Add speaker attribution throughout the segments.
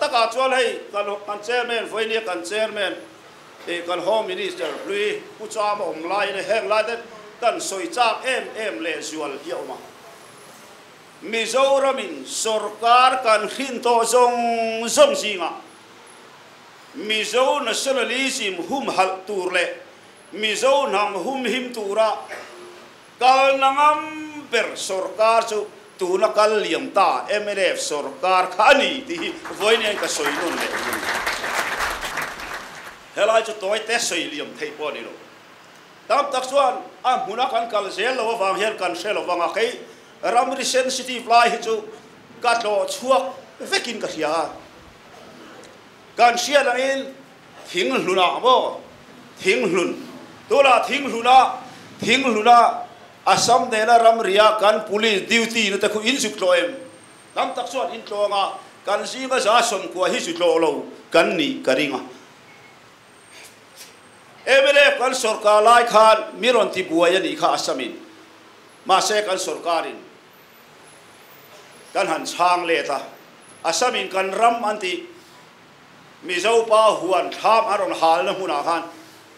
Speaker 1: taka chuan hei kan chairman voini kan chairman kan home minister lui pucha ma lai ne heng lai den kan soi chak em le zual hioma Mizoramin sarkar kan hinto zong singa Mizo nationalism hum hal tur le Mizo nang hum him tura kal nangam per sarkar chu tu na kal liam ta MLF sarkar khani ti voini ka soi nun le helai chu toy te soi liam thei po ni lo tam tak chuan a huna kan kal zel lo wang hel kan sel wanga kai ramri sensitive lai hi chu ka lo chuak vekin ka hia kan sia la in thing hluna bo thing hlun tola thing hluna asam de la ramria kan police duty na ta khu in suk loem lam tak chuan in tlonga kan si ga za som ko hi su lo kan ni karinga emele kan sarkar lai khan miron ti buaya ni kha asamin ma se kan sarkarin kan han chang le ta asamin kan ram anti Mizo pa huan tham aron hal na huna khan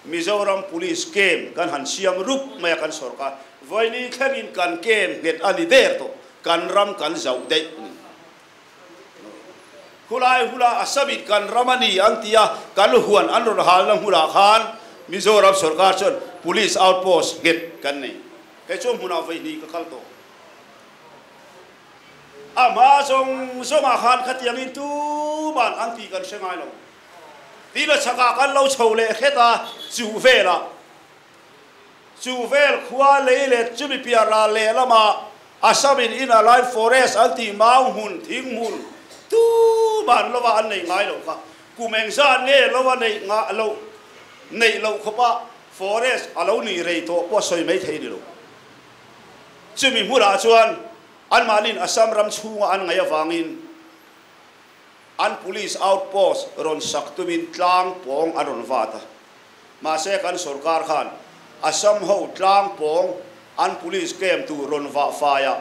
Speaker 1: Mizoram police came kan han siam rup ma kan sarkar voini khanin kan kem get ani der to kan ram kan zau de hulai hula asamin kan ramani antia kan huan aron hal na huna khan Mizoram sarkar chon police outpost get kan nei kai chom huna voini ka khal to ama song a khan khatiang in tu ban anti kan sengai lo tila chaka kan lo chole kheta chu vel khwa le chumi piara le lama asamin in a line forest anti mau hun thing mun tu ban lo wa an nei ngai lo ka kumeng sa ne lo wa nei nga lo nei lo khopa forest alo ni rei to po soi mai thei ni lo chumi mura chuan an malin asam ram chunga an ngaya wangin an police outpost ron saktumin tlang pong aron vata ma se kan sarkar khan asam ho tlang pong an police kem tu ron va faya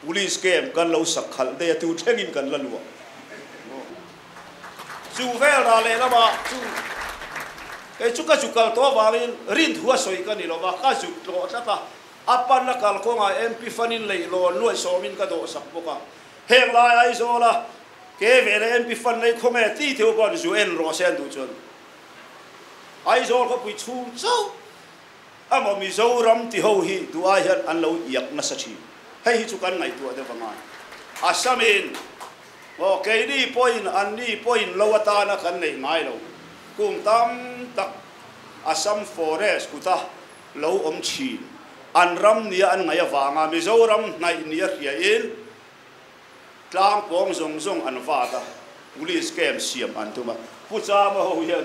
Speaker 1: police kem kan lo sakhal de tu thengin kan lalwa chu vel ra le lama chu e chuka chukal to wangin rin thua soi kan ni lo wa ka chu to ta apan na kal ko nga MP fanin lei lo nuai somin ka do sak boka heng lai ai zola ke vele MP fan nei khome ti theu bon zu en ro sen du chon ai zol ko pui chu chau amo Mizoram ti ho hi tu ai han an lo yak na sachi hei hi chu kan ngai tu de wanga asamin o ke ni point an ni point lo ata na kan nei ngai lo kum tam tak asam forest kuta lo om chin an ram nia an ngaya wanga Mizoram nai nia hia in tlang pong zong an vata police kem siam an tuma pucha ma ho hian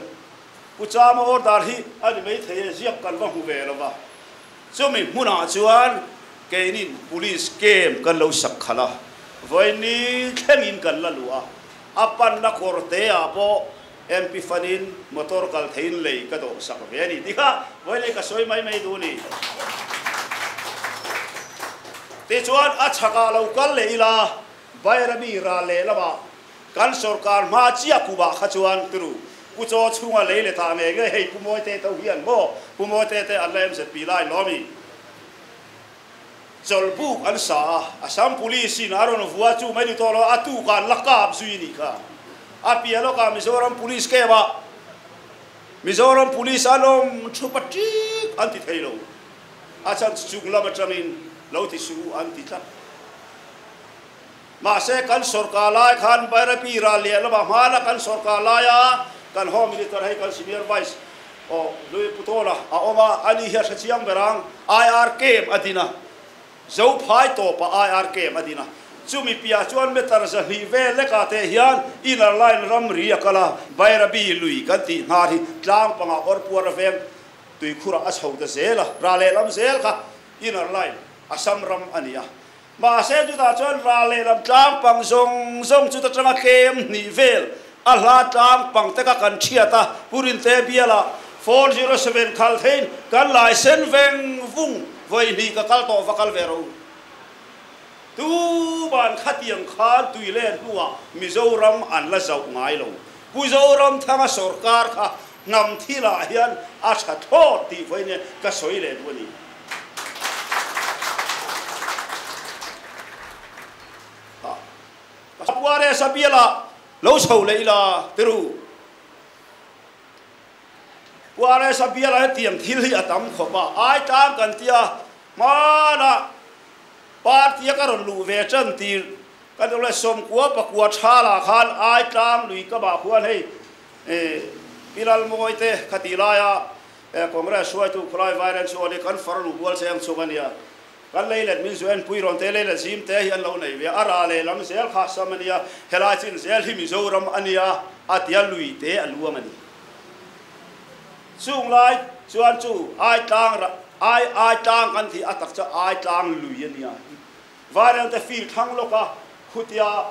Speaker 1: pucha ma order hi ani mei thei ziak kan wa hu ve lawa chumi huna chuan keinin police kem kan lo sak khala voini thengin kan la lua apan na korte a po MP fanin motor kal thein lei ka do sak ve ni dikha voini ka soi mai du ni te chuan a chaka lo kal le ila bairabi ra le lama kan sarkar ma chia kuba khachuan tru pucho chunga le le ta me ge hei pumoi te to hian mo pumoi te alem se pilai lomi zolbu an sa asam police in aron vuwa chu mai to lo atu kan lakap zuini ka apia lo ka Mizoram police ke ba Mizoram police alom chupati anti thailo achan chungla matangin lo ti su anti tla ma se kan sarkar lai khan bairapi ra le la ma na kan sarkar la ya kan home minister hai kan senior vice o lui putola a oma ani hia sachiang berang IRK adina zo phai to pa IRK adina chumi pia chuan metar za hi ve le ka te hian inner line ram ria kala bairapi lui kan ti na hi tlang panga or puar veng tui khura a chho da zela ra le lam zel kha inner line asam ram ania ma se ju da chon ra le lam tlang pang zong chu ta changa kem ni vel a hla tlang pang te ka kan thiata purin te biala 407 khal thein kan lai sen veng vung voi ni ka kal to va kal vero tu ban khát tiếng khan tùy lên hua Mizoram an la dậu ngái lâu Mizoram thang sarkar kha ngam thi la hian a that thot ti voi ne ka soi le du ni ha puare sabiela lo chho leila teru puare sabiela tiang thil hi atam khopa ai tang kan tia mana partia ka ron lu ve chan ti kan le som kwa pa kwa thala khan ai tang lui ka ba khuan hei Pilal moite katilaya Congress suai tu khulai violence ole kan farlu bol sem chungania kan leilet min zuen puiron te leilet zim te hian lo nei ve ara le lam sel kha samania helachin zel hi Mizoram ania atia lui te aluamani chung lai chuan chu ai tang kan thi atak cha ai tang lui ania variant te fil thang loka khutia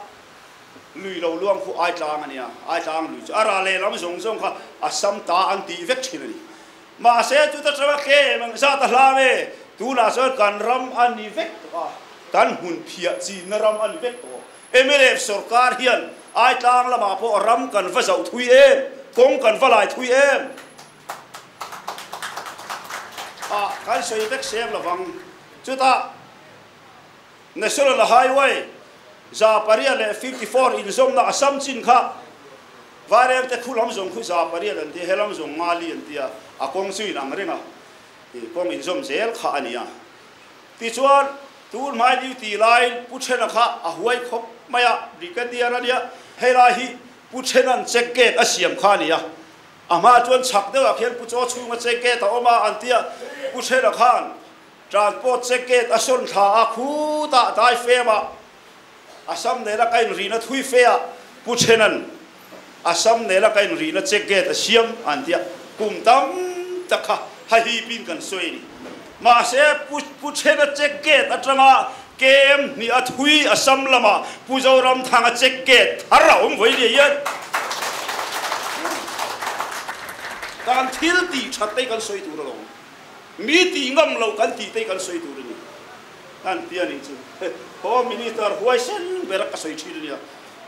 Speaker 1: lui lo luang khu ai tlang ania ai tlang lui ara le lam zong zong kha asam ta an ti vek thilani ma se tu ta trawa ke mang sa ta hla me tu na so kan ram an ni vek to kan hun phia chi na ram an vek to MLF sarkar hian ai tlang la ma po ram kan va zau thui em kong kan va lai thui em kan soi vek sem la wang chu ta national highway Zaparia le 54 in zong na asam chin kha varem te khulam zong khu Zaparia dan te helam zong mali an tia akong sui nang renga kong in zom zel kha ania ti chuan tur mai liu ti lai puchena kha a huai khop maya brigadier ania hela hi puchenan checket asiam kha nia ama chuan chak dewa khian pucho chunga checket ta oma an tia puchena khan transport checket ason tha a khu ta dai fema Asam nela kain rina thui fea puchenan Asam nela kain rina checket asiam antia kumtam takha hahi pin kan soini ma se puchena checket atranga kem ni athui asam lama Mizoram thanga checket haraum voi le yan kan thil ti thatte kan soi tu lo mi ti ngam lo kan ti te kan soi tu ni kan tia ni chu Home Minister huai sen berak ka soi thilnia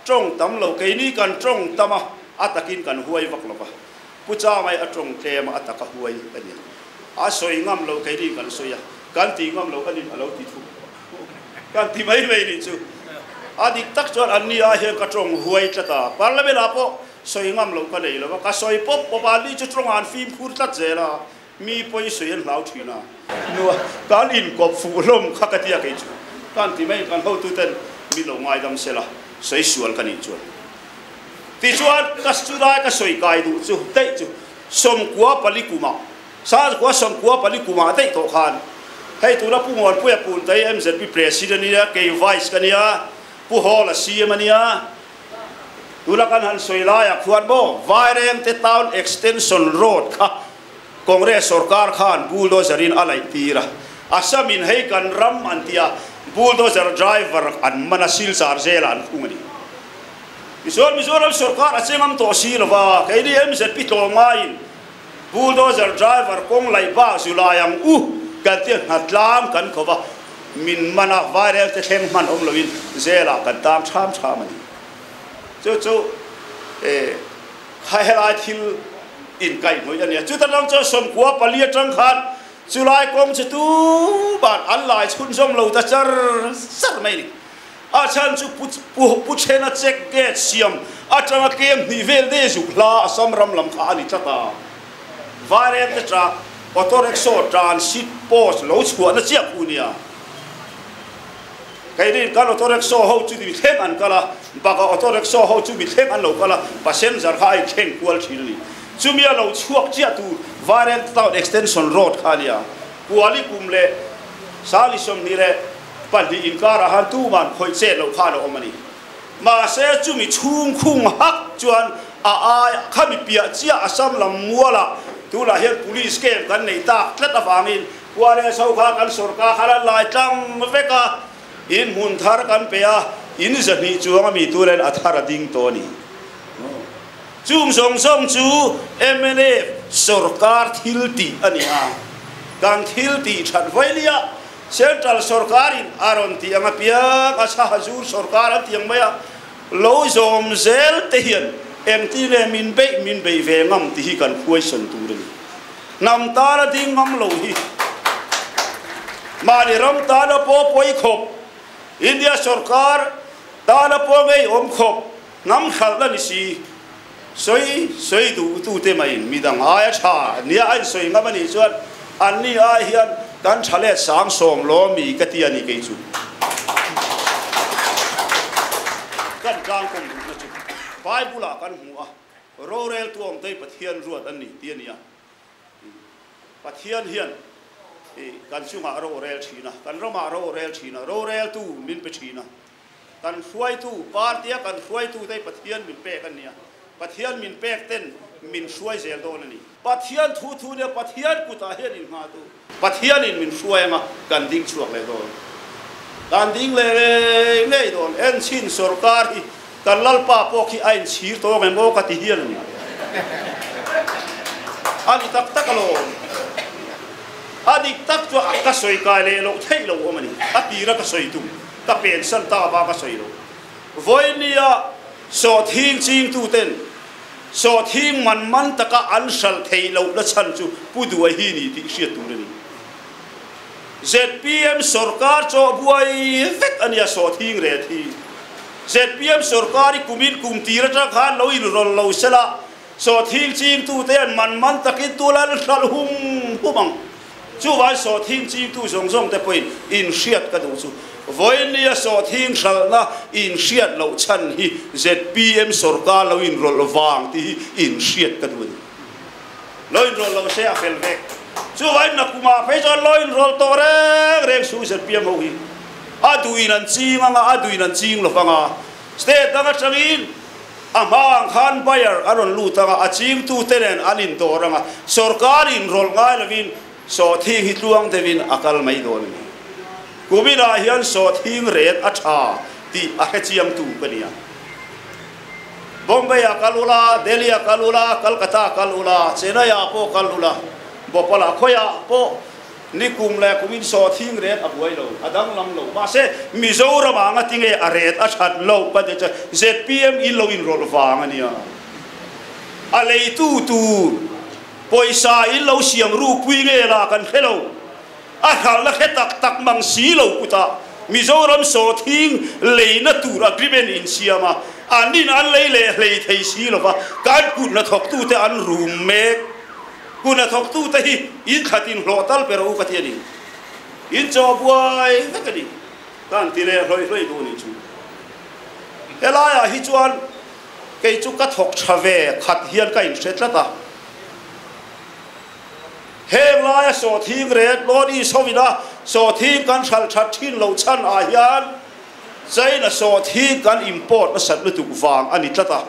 Speaker 1: trong tam lo ke ni kan trong tama atakin kan huai vak lo ba pucha mai atong tlem ataka huai ani a soi ngam lo ke ni kan soya kan ti ngam lo ani alo ti thu kan ti mai mai ni chu adik tak chon anni a he ka trong huai tata parliament apo soi ngam lo ka nei lo ka soi pop pa li chu trong an film khur tat zela mi poi soi an lau thina no kan in kop fu lom khakatia ke chu kan ti mai kan ho tu ten mi lo ngai dam sela soi sual kan ni chuan ti chuan kas chu dai ka soi kai du chu te chu som kwa palikuma sa kwa som kwa palikuma te to khan hei tu la pu ngon pu ya pun tai MZP president ni ke vice kan ya pu hol CM ania tu la kan han soi la ya khuan bo vairem te town extension road kha Congress sarkar khan bulldozerin alai tira asamin hei kan ram antia bulldozer driver an manasil sarjela an khungani Mizoram sarkar achengam to silwa kaidi MZP to ngain bulldozer driver kong lai ba zulayang kanti hatlam kan khowa min mana viral te thleng man om lovin zela kan tam tham ani chu highlight hil in kai noi ania chu ta long cho som kwa palia tang khan July kong chu tu ban an lai chun som lo ta char sar mai ni a chan chu pu chena check get siam a tanga kem ni vel de zu la sam ram lam kha ani chata variant te tra autorexo transit post lo chua na chia punia kai rin kan autorexo ho chu di theng an kala ba ka autorexo ho chu bi theng an lo kala passenger khai theng kwal thilni chumia lo chuak chia tu variant town extension road khalia kuali kumle salisom ni le pali inkara han tu man khoi che lo kha lo omani ma se chumi chung khung hak chuan a khami pia chia asam lam muala tu la hian police kem kan nei ta tlat awangin kuale so kha kan sarkar khala lai tlang veka in mun thar kan pea in zani chuang mi tu len athara ding to ni chung song song chu MLF sarkar thilti ania kan thilti that voilia Central Sorkarin aron tiang apia asa hazur Sorkar tiang maya lo zom zel tehian empty le min be ve ngam ti hi kan question tu ri nam ta la ding ngam lo hi ma ni ram ta la po poi khop India Sorkar ta la po ngei om khop ngam khal la ni si soi tu te mai mi dang aya cha nia ai soi ngam ni chuan an ni a hian kan thale sang som lo mi ka ti ani ke chu kan kang kom na chu Bible kan hu a ro rel tuam te pathian ruat an ni ti ania pathian hian kan chunga ro rel thina kan roma ro rel thina ro rel tu min pe thina kan hruai tu partia kan hruai tu te pathian min pe kan nia pathian min pe ten min hruai zel don ani pathian thu ne pathian kuta hian in ma tu pathian in min hruai ma kan ding chuak le don kan ding le nei don en chin sarkar hi kan lalpa po khi ain chhir to me mo ka ti hian ani ani tak lo adik tak chu ka soi ka le lo thei lo omani ati ra ka soi tu ka pen san ta ba ka soi lo voinia so thing ching tu ten so thing man taka an sal thei lo la chan chu pu duha hi ni ti hriat tu ni ZPM sarkar cho buai vet ania so thing re thi ZPM sarkari kumin kum tira ta khan lo in rol lo sela so thing ching tu ten man takin tu la sal humang chu vai so thing ching tu zong te point in hriat ka du chu voinia so thing sal na in hriat lo chan hi ZPM sarkar lo in rol wang ti in hriat ka du lo in rol lo se a fel vek chu vai na kuma pe cho lo in rol to re su ZPM ho hi aduin an ching lo fanga state danga changin amang khan bayar aron lu tanga achim tu tenen anin doranga sarkarin rol ngai lovin so thing hi tluang devin akal mai don kumina hian so thing ret acha ti a hechiam tu kania Bombay akalula Delhi akalula Kolkata akalula Chennai po akalula bopala khoya po nikum le kumin so thing ret abuai lo adang lam lo ma se Mizoram anga tinge aret achat lo pa de ZPM in lo in rol wang ania alei tu poisa in lo siam ru pui nge la kan hello a khal la tak mang si lo kuta Mizoram so thing leina tur agreement in siama anin an le thei si lo ba kan kun na thok tu te an room me kuna thok tu te hi in khatin hlotal pero ka ti ani in cho buai vakani kan ti le hloi du ni chu elaya hi chuan ke chu ka thok thave khat hian ka in setla ta helaya so thing red lodi sovina so thing kan thal that thin lo chan a hian China so thing kan import na sat lu tu wang ani tlata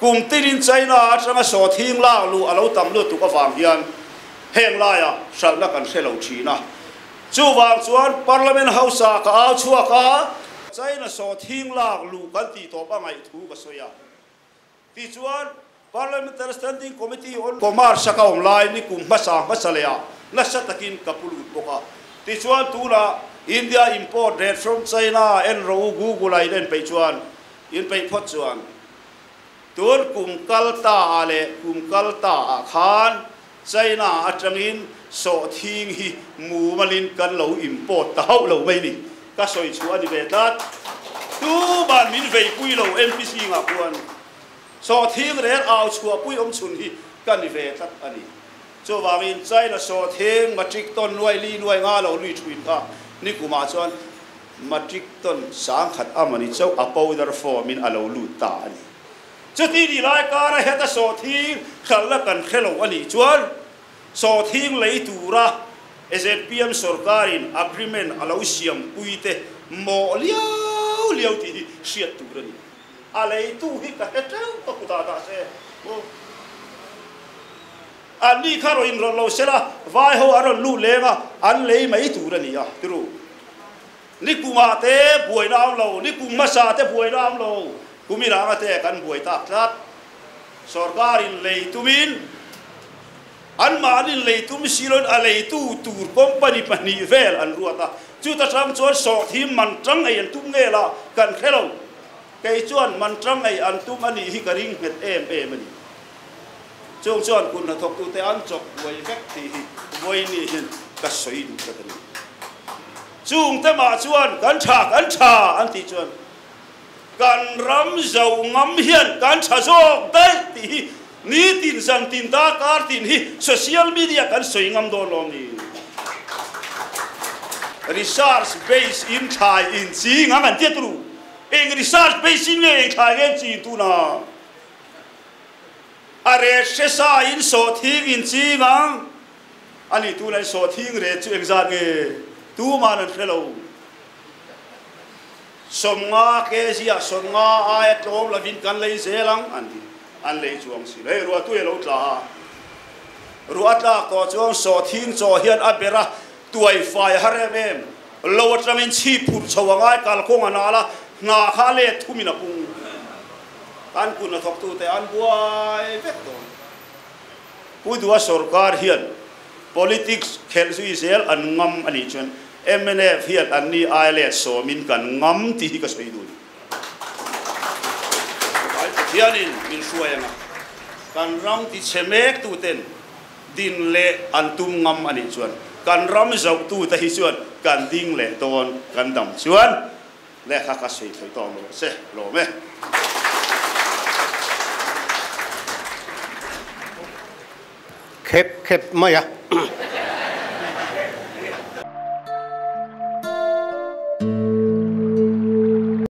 Speaker 1: kum tin China atanga so thing la lu alo tam lu tu ka wang hian heng laya sal na kan selo thina chu wang chuan parliament house ka a chua ka China so thing la lu kan ti to pa ngai thu ka soya ti chuan parliamentary standing committee on commerce saka online ni kum masalaya na satakin kapulu boka ti chuan tu la India import red from China and ro Google ai den pe chuan in pe phot chuan tur kum kalta khan China atangin so thing hi mu malin kan lo import ta hau lo mai ni ka soi chuan ni ve tat tu ban min ve pui lo MPC nga puan so thing red au chua pui om chun hi kan ni ve tat ani cho wangin China so thing matric ton nuai nga lo lui thuin ka ni kuma chuan matric ton sang khat amani chau a powder form in alo lu ta ani chuti di lai ka ra heta so thing khalla kan khelo ani chuan so thing lei tura ZPM sarkarin agreement alo siam puite mo liao ti hriat turani alei tu hi ka hetau to kuta ta se ani kharo in lo sela vai ho aron lu lenga an lei mai turani ya tru ni kuma te buai nam lo ni kuma sa te buai nam lo kumira nga te kan buai ta tlat sarkarin lei tumin an malin lei tum silon alei tu tur company pani vel an ruata chú ta trăng chuan sọ thì man trăng ấy anh tum nghe là cần khéo lâu cái chuan man trăng ấy anh tum anh hi cái ring hết em anh chuan chuan kun là thuộc tu te anh chọc vui vét thì vui ni hin cái soi đủ cái này chung te mà chuan kan cha anh ti chuan kan ram dầu ngắm hiền kan cha zo đấy thì ni tin san tin ta kar tin hi social media kan soi ngam do lo ni research based in Thai in chi ngang an tiết ru eng research based in eng Thai eng chi tu na are sesa in Sawhthing in chi ngang ani tu lai Sawhthing re chu exam nge tu man an fellow somnga ke sia somnga ai tlom la vin kan lei zelang an lei chuang si lei ru tu e lo tla ruat la ko chuang Sawhthing cho hian abera tuai fai harem em lo tramin chi phur chawangai kal khong anala nga kha le thumina pung kan kun thok tu te an buai vek do pu duha sarkar hian politics khel sui sel an ngam ani chun MNF hian an ni ailet so min kan ngam ti ka soi du ai hianin min suayanga kan rang ti chemek tu ten din le an tum ngam ani chuan kan ram zau tu ta hi chuan kan ding le ton kan dam chuan le kha ka sei thoi ton lo se lo me
Speaker 2: khép hmiah